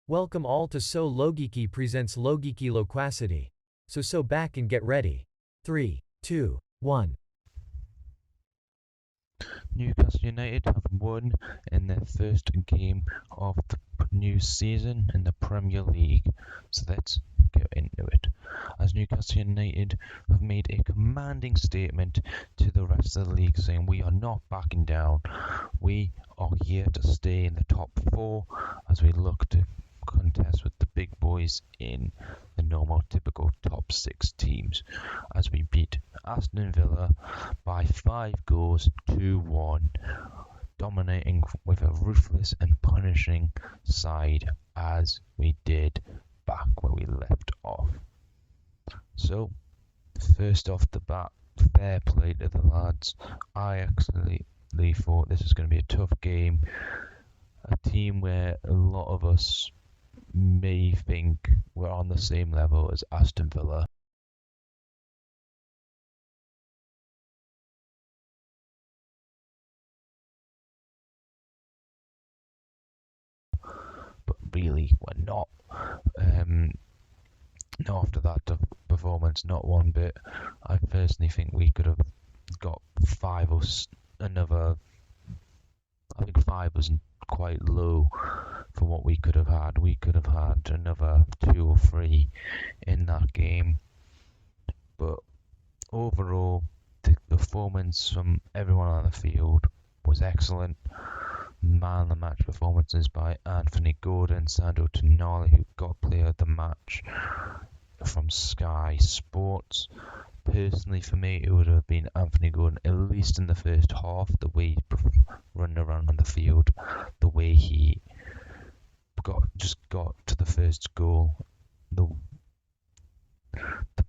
Welcome all to So Logiki presents Logiki Loquacity. So back and get ready. 3, 2, 1. Newcastle United have won in their first game of the new season in the Premier League. So let's get into it. As Newcastle United have made a commanding statement to the rest of the league saying we are not backing down. We are here to stay in the top 4 as we look to contest with the big boys in the normal typical top 6 teams as we beat Aston Villa by 5 goals to 1, dominating with a ruthless and punishing side as we did back where we left off. So first off the bat, fair play to the lads. I actually thought this was going to be a tough game, a team where a lot of us may think we're on the same level as Aston Villa. But really, we're not. Not after that performance, not one bit. I personally think we could have got 5 or another. I think 5 was quite low for what we could have had. We could have had another 2 or 3 in that game. But overall, the performance from everyone on the field was excellent. Man of the match performances by Anthony Gordon, Sandro Tonali, who got player of the match from Sky Sports. Personally, for me, it would have been Anthony Gordon, at least in the first half, the way he running around on the field, the way he got to the first goal, the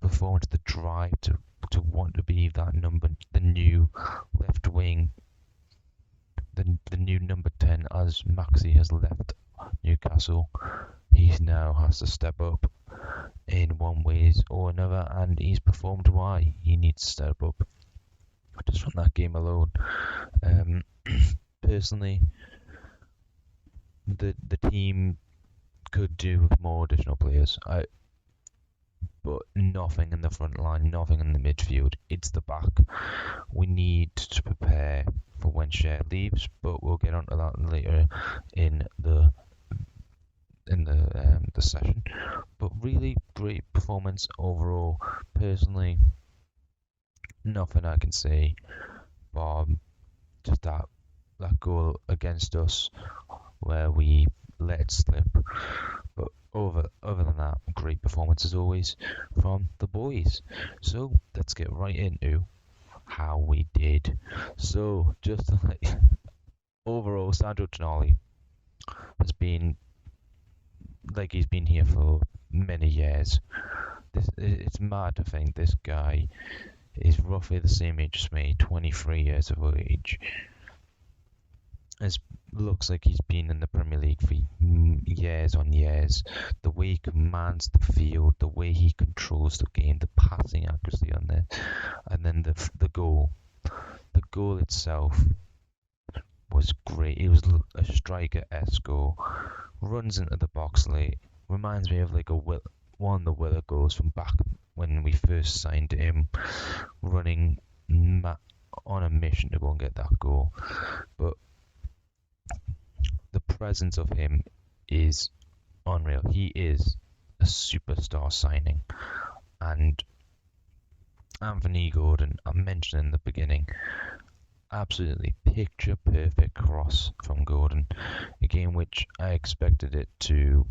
performance, the drive to want to be that number, the new left wing, the new number 10 as Maxi has left Newcastle. He now has to step up in one way or another, and he's performed why he needs to step up just from that game alone. Personally, the team could do with more additional players, but nothing in the front line, nothing in the midfield. It's the back. We need to prepare for when Cher leaves, but we'll get onto that later in the session. But really great performance overall. Personally, nothing I can say, but just that goal against us where we let it slip. But other than that, great performance as always from the boys. So let's get right into how we did. So just overall, Sandro Tonali has been like he's been here for many years. It's mad to think this guy is roughly the same age as me, 23 years of age. Looks like he's been in the Premier League for years on years. The way he commands the field, the way he controls the game, the passing accuracy on there, and then the goal. The goal itself was great. It was a striker-esque goal. Runs into the box late. Reminds me of like one of the Villa goals from back when we first signed him, running on a mission to go and get that goal. But the presence of him is unreal. He is a superstar signing. And Anthony Gordon, I mentioned in the beginning, absolutely picture perfect cross from Gordon. A game which I expected it to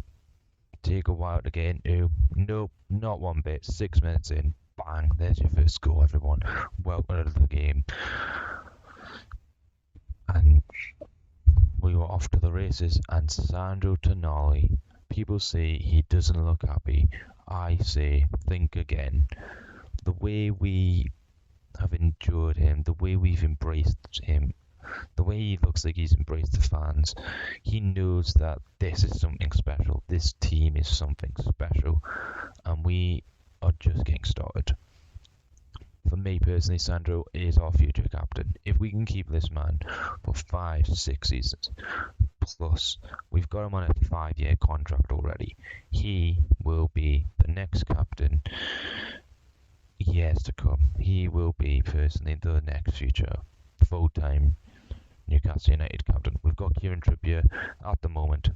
take a while to get into. Nope, not one bit. 6 minutes in, bang, there's your first goal, everyone. Welcome to the game. And we were off to the races, and Sandro Tonali, people say he doesn't look happy. I say, think again. The way we have endured him, the way we've embraced him, the way he looks like he's embraced the fans, he knows that this is something special. This team is something special, and we are just getting started. for me personally, Sandro is our future captain. If we can keep this man for 5-6 seasons, plus we've got him on a 5-year contract already, he will be the next captain years to come. He will be personally the next future full-time Newcastle United captain. We've got Kieran Trippier at the moment,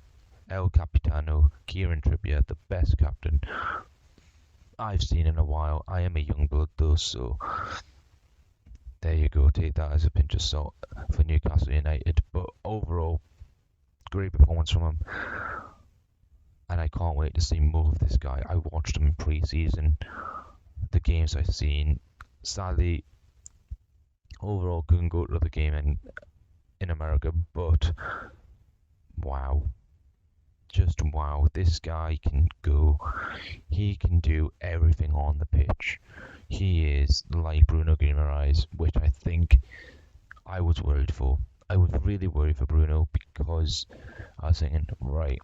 El Capitano, Kieran Trippier, the best captain I've seen in a while. I am a young blood though, so there you go, take that as a pinch of salt for Newcastle United. But overall, great performance from him, and I can't wait to see more of this guy. I watched him in pre-season, the games I've seen. Sadly, overall couldn't go to the game in America, but wow, just wow, this guy can go. He can do everything on the pitch. He is like Bruno Guimaraes, which I think I was worried for. I was really worried for Bruno, because I was thinking, right,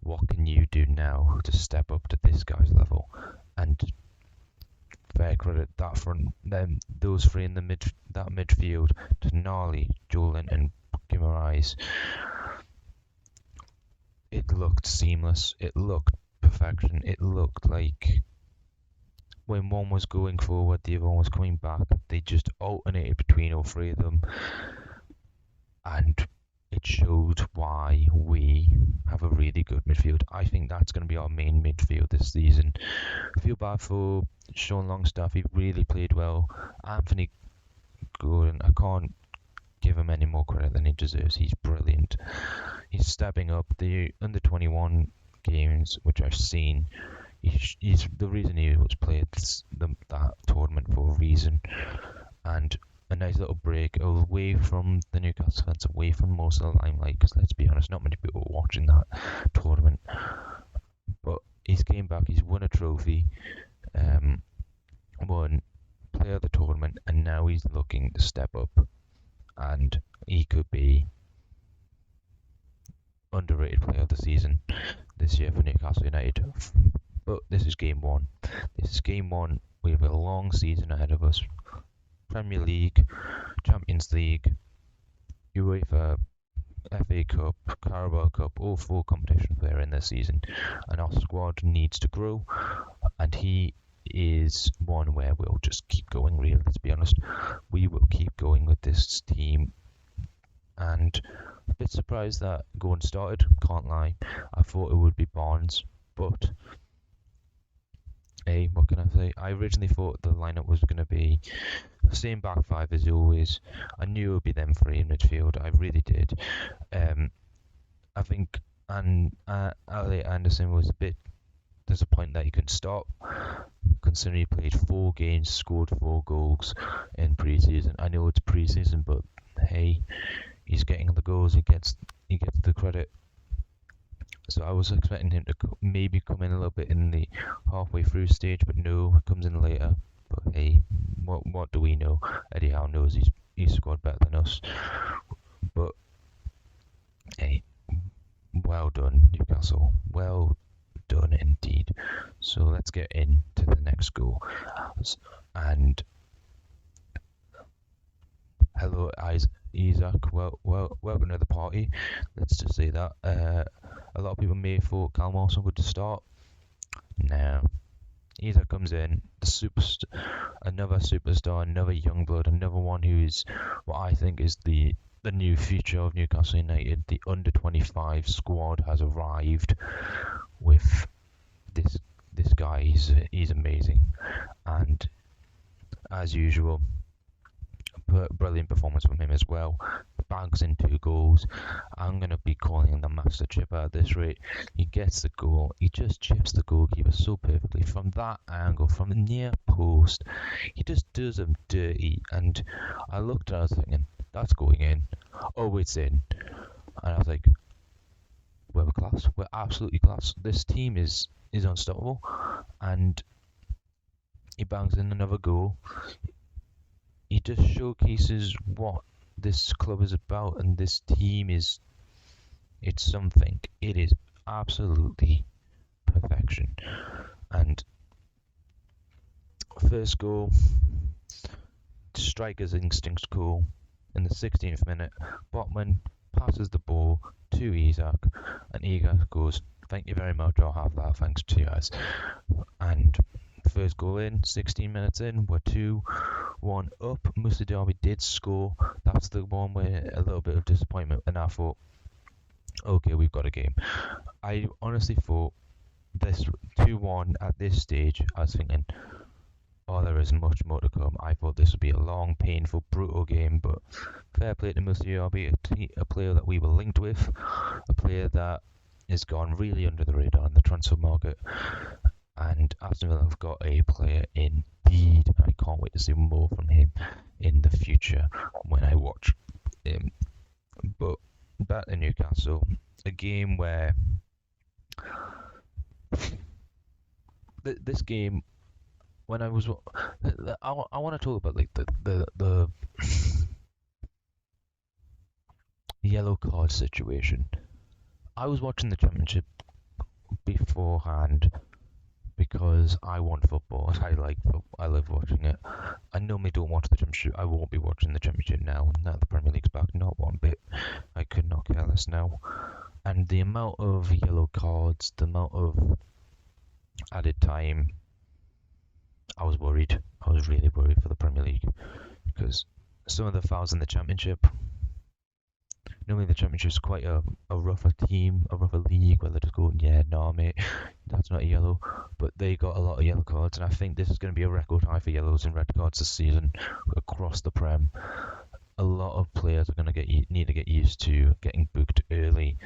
what can you do now to step up to this guy's level? And fair credit, that front, those three in that midfield, Tonali, Jolan and Guimaraes, it looked seamless, it looked perfection, it looked like when one was going forward, the other one was coming back. They just alternated between all three of them, and it showed why we have a really good midfield. I think that's going to be our main midfield this season. I feel bad for Sean Longstaff. He really played well. Anthony Gordon, I can't give him any more credit than he deserves. He's brilliant. He's stepping up. The under 21 games which I've seen, he's the reason he was played that tournament for a reason. And a nice little break away from the Newcastle fans, away from most of the limelight, because let's be honest, not many people were watching that tournament. But he's came back, he's won a trophy, won player of the tournament, and now he's looking to step up, and he could be underrated player of the season this year for Newcastle United. But this is game one. We have a long season ahead of us. Premier League, Champions League, UEFA, FA Cup, Carabao Cup, all 4 competitions there in this season, and our squad needs to grow, and he is one where we'll just keep going. Really, let's be honest, we will keep going with this team, and a bit surprised that Gordon started, can't lie. I thought it would be Barnes, but hey, what can I say? I originally thought the lineup was going to be the same back 5 as always. I knew it would be them 3 in midfield. I really did. I think Elliot Anderson was a bit disappointed that he couldn't start, considering he played 4 games, scored 4 goals in pre-season. I know it's pre-season, but hey, he's getting the goals. He gets the credit. So I was expecting him to maybe come in a little bit in the halfway through stage, but no, he comes in later. But hey, what do we know? Eddie Howe knows he's scored better than us. But hey, well done, Newcastle. Well done indeed. So let's get into the next goal. And hello, Isak. Welcome to the party. Let's just say that. A lot of people may have thought Callum Wilson would start. No. Isak comes in, another superstar, another young blood, another one who is what I think is the new future of Newcastle United. The under 25 squad has arrived with this guy. He's amazing, and as usual, brilliant performance from him as well. Bags in 2 goals. I'm going to be calling him the master chipper at this rate. He gets the goal. He just chips the goalkeeper so perfectly from that angle, from the near post. He just does him dirty. And I looked at it, I was thinking, that's going in. Oh, it's in. And I was like, we're class. We're absolutely class. This team is unstoppable. And he bangs in another goal. He just showcases what this club is about, and this team it's something. It is absolutely perfection. And First goal, striker's instincts cool. In the 16th minute, Botman passes the ball to Isak, and Isak goes, "Thank you very much, I'll have that, thanks to you guys." And first goal in, 16 minutes in, we're 2-1 up. Musa Derby did score. That's the one where a little bit of disappointment, and I thought, okay, we've got a game. I honestly thought this 2-1 at this stage, I was thinking, oh, there is much more to come. I thought this would be a long, painful, brutal game, but fair play to Musa Derby, a player that we were linked with, a player that has gone really under the radar in the transfer market. And Aston Villa have got a player indeed. I can't wait to see more from him in the future when I watch him. But back to Newcastle, a game where this game, when I was, I want to talk about like the yellow card situation. I was watching the Championship beforehand because I want football. I love watching it. I normally don't watch the Championship. I won't be watching the Championship now that the Premier League's back. Not one bit. I could not care less now. And the amount of yellow cards, the amount of added time, I was worried. I was really worried for the Premier League because some of the fouls in the Championship. Normally the Championship is quite a rougher team, a rougher league, where they're just going, yeah, no, mate, that's not a yellow. But they got a lot of yellow cards, and I think this is going to be a record high for yellows and red cards this season across the Prem. A lot of players are going to need to get used to getting booked early.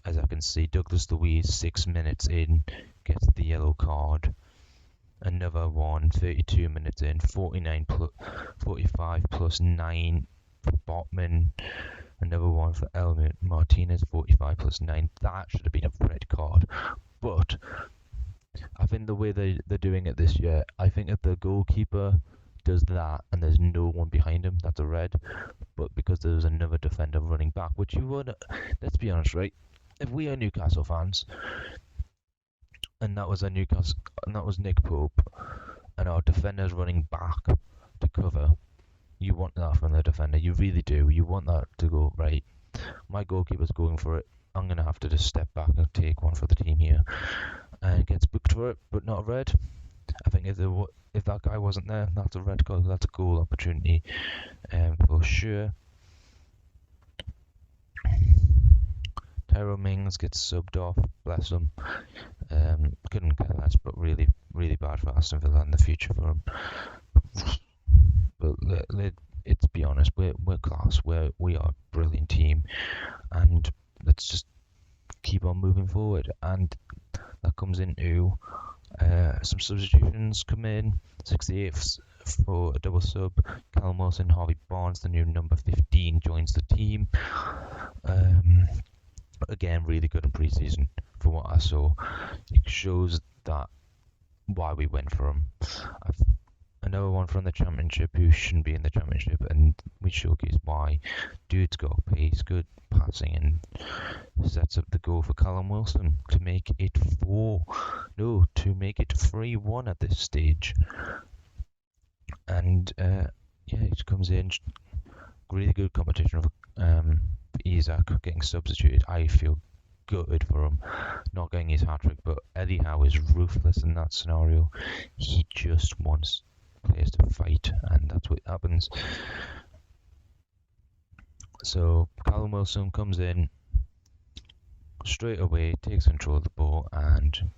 As I can see, Douglas Luiz, 6 minutes in, gets the yellow card. Another one, 32 minutes in, 45 plus 9 for Botman. Another one for Martinez, 45 plus 9. That should have been a red card. But I think the way they're doing it this year, I think if the goalkeeper does that and there's no one behind him, that's a red. But because there's another defender running back, which you would, let's be honest, right? If we are Newcastle fans, and that was Nick Pope, and our defender's running back to cover, you want that from the defender. You really do. You want that to go, right, my goalkeeper's going for it. I'm going to have to just step back and take one for the team here. And gets booked for it, but not a red. I think if that guy wasn't there, that's a red card. That's a goal opportunity for sure. Tyrone Mings gets subbed off, bless him. Couldn't care less, but really, really bad for Aston Villa and the future for him. But let's be honest, we're class. We are a brilliant team, and let's just keep on moving forward. And that comes into some substitutions come in. 68th for a double sub. Callum Wilson, Harvey Barnes, the new number 15, joins the team. Again, really good in pre-season for what I saw. It shows that why we went for him. Another one from the Championship who shouldn't be in the Championship, and we showcase why. Dude's got pace, good passing, and sets up the goal for Callum Wilson to make it 3-1 at this stage. And he comes in, really good competition for Isak getting substituted. I feel gutted for him not getting his hat-trick, but Eddie Howe is ruthless in that scenario. He just wants players to fight, and that's what happens. So Callum Wilson comes in straight away, takes control of the ball, and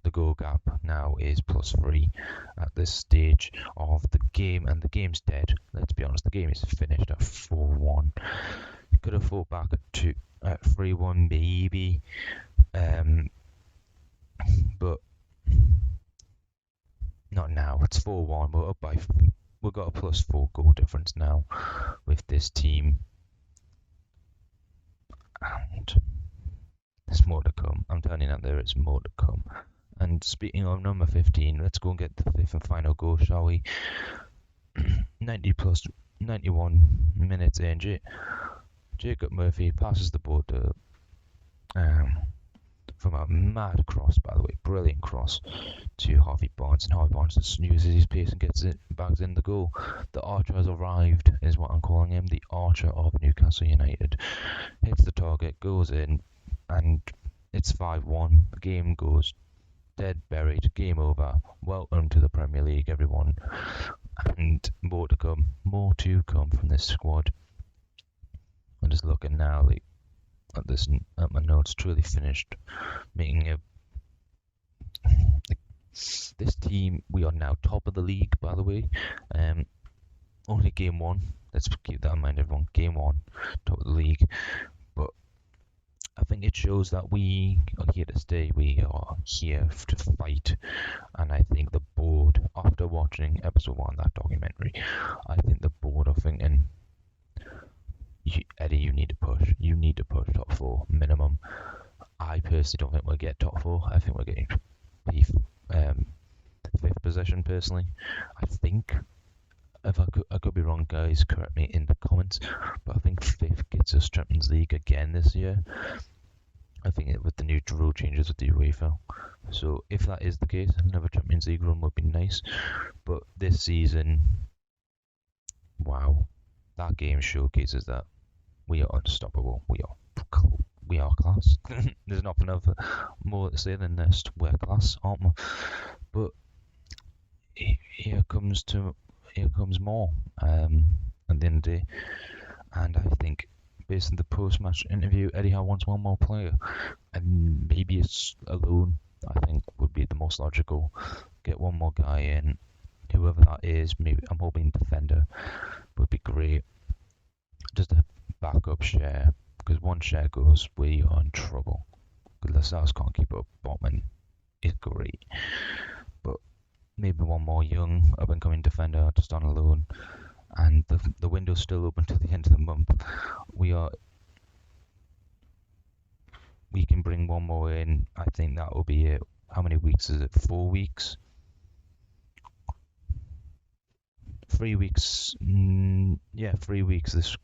the goal gap now is +3 at this stage of the game, and the game's dead. Let's be honest, the game is finished at 4-1. You could have fought back at 3-1 maybe, but not now. It's 4-1. We're up by. We've got a +4 goal difference now with this team, and there's more to come. I'm telling you that there is more to come. And speaking of number 15, let's go and get the fifth and final goal, shall we? 91 minutes in. Jacob Murphy passes the ball to from a mad cross, by the way, brilliant cross to Harvey Barnes, and Harvey Barnes just uses his pace and gets it, bags in the goal. The Archer has arrived, is what I'm calling him, the Archer of Newcastle United. Hits the target, goes in, and it's 5-1. The game goes dead buried, game over. Welcome to the Premier League, everyone. And more to come from this squad. I'm just looking now at my notes, truly finished, making this team. We are now top of the league, by the way. Only game one. Let's keep that in mind, everyone. Game one, top of the league. But I think it shows that we are here to stay. We are here to fight. And I think the board, after watching episode 1, that documentary, I think the board are thinking, Eddie, you need to push. You need to push top 4 minimum. I personally don't think we'll get top 4. I think we're getting 5th position personally. I think, if I could be wrong, guys, correct me in the comments, but I think 5th gets us Champions League again this year. I think with the new rule changes with the UEFA. So if that is the case, another Champions League run would be nice. But this season, wow, that game showcases that we are unstoppable. We are class. There's nothing more to say than this. We're class, aren't we? But here comes more at the end of the day. And I think, based on the post-match interview, Eddie Howe wants one more player, and maybe it's a loan. I think would be the most logical. Get one more guy in, whoever that is. Maybe I'm hoping defender would be great. Just a backup share, because one share goes, we are in trouble. Because Lascelles can't keep up. Botman is great, but maybe one more young up-and-coming defender just on a loan. And the window's still open till the end of the month. We can bring one more in. I think that will be it. How many weeks is it? 4 weeks? 3 weeks. 3 weeks. This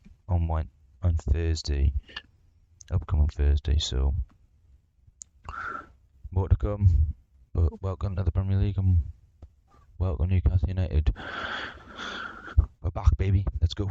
on Thursday, upcoming Thursday. So more to come. But welcome to the Premier League and welcome Newcastle United. We're back, baby. Let's go.